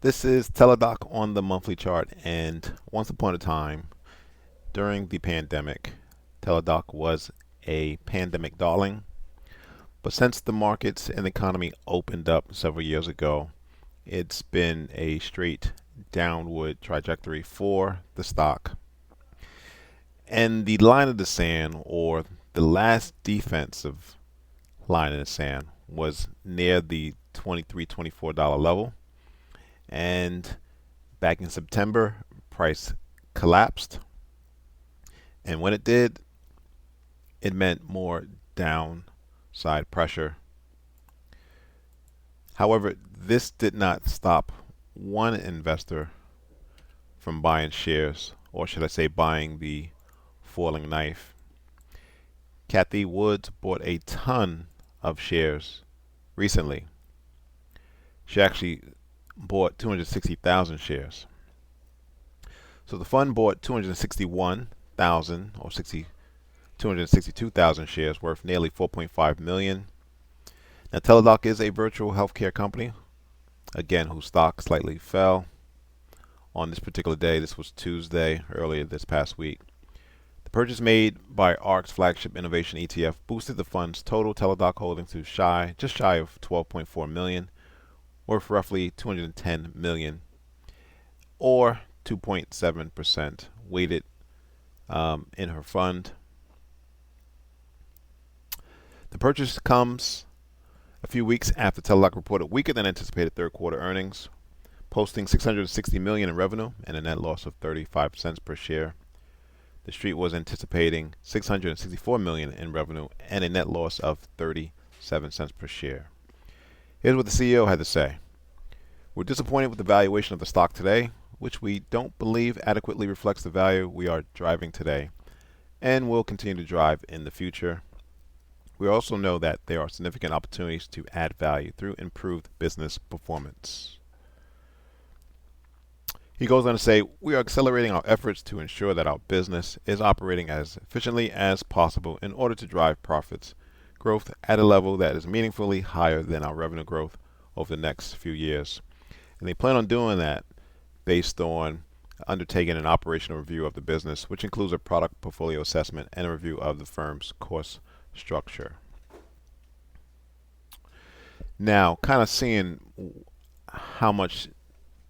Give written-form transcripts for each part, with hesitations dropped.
This is Teladoc on the monthly chart, and once upon a time, during the pandemic, Teladoc was a pandemic darling. But since the markets and the economy opened up several years ago, it's been a straight downward trajectory for the stock. And the line of the sand, or the last defensive line in the sand, was near the $23, $24 level. And back in September, price collapsed. And when it did, it meant more downside pressure. However, this did not stop one investor from buying shares, or should I say, buying the falling knife. Cathie Wood bought a ton of shares recently. She actually bought 260,000 shares. So the fund bought 261,000 or 262,000 shares worth nearly 4.5 million. Now Teladoc is a virtual healthcare company, again, whose stock slightly fell on this particular day. This was Tuesday, earlier this past week. The purchase made by ARK's flagship Innovation ETF boosted the fund's total Teladoc holdings to just shy of 12.4 million, worth roughly 210 million, or 2.7% weighted in her fund. The purchase comes a few weeks after Teladoc reported weaker than anticipated third quarter earnings, posting 660 million in revenue and a net loss of 35 cents per share. The street was anticipating 664 million in revenue and a net loss of 37 cents per share. Here's what the CEO had to say. We're disappointed with the valuation of the stock today, which we don't believe adequately reflects the value we are driving today and will continue to drive in the future. We also know that there are significant opportunities to add value through improved business performance. He goes on to say, we are accelerating our efforts to ensure that our business is operating as efficiently as possible in order to drive profits growth at a level that is meaningfully higher than our revenue growth over the next few years. And they plan on doing that based on undertaking an operational review of the business, which includes a product portfolio assessment and a review of the firm's cost structure. Now, kind of seeing how much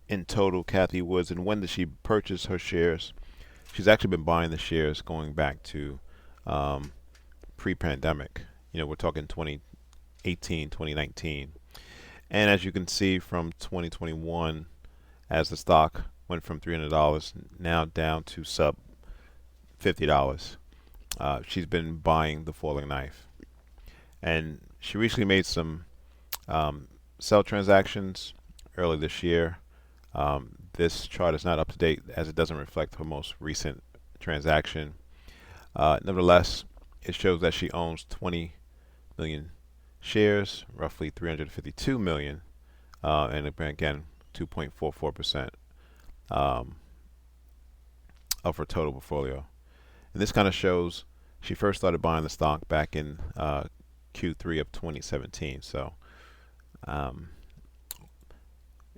in total Cathie Woods and when did she purchase her shares. She's actually been buying the shares going back to pre-pandemic. We're talking 2018, 2019. And as you can see from 2021, as the stock went from $300 now down to sub $50, she's been buying the falling knife. And she recently made some sell transactions early this year. This chart is not up to date as it doesn't reflect her most recent transaction. Nevertheless, it shows that she owns 20 million shares, roughly 352 million, and again, 2.44% of her total portfolio. And this kind of shows she first started buying the stock back in Q3 of 2017. So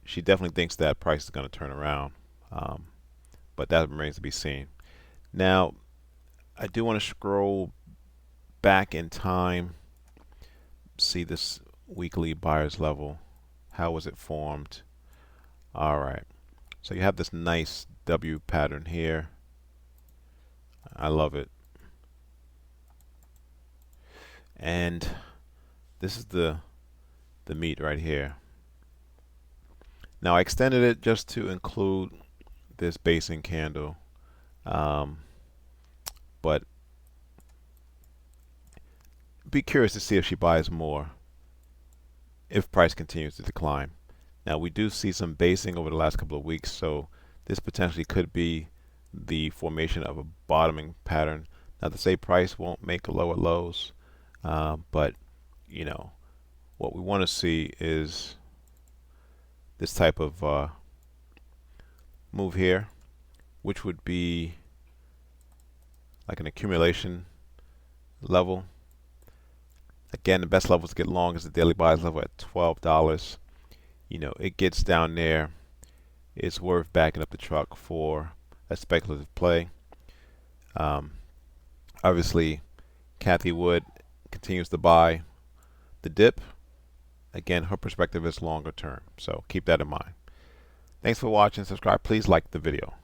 she definitely thinks that price is going to turn around, but that remains to be seen. Now, I do want to scroll back in time, see this weekly buyer's level. How was it formed? All right. So you have this nice W pattern here. I love it. And this is the meat right here. Now I extended it just to include this basing candle, but be curious to see if she buys more if price continues to decline. Now we do see some basing over the last couple of weeks, so this potentially could be the formation of a bottoming pattern. Not to say price won't make lower lows, but what we want to see is this type of move here, which would be like an accumulation level. Again, the best level to get long is the daily buys level at $12. It gets down there, it's worth backing up the truck for a speculative play. Um, Obviously, Cathie Wood continues to buy the dip. Again, her perspective is longer term, so keep that in mind. Thanks for watching. Subscribe. Please like the video.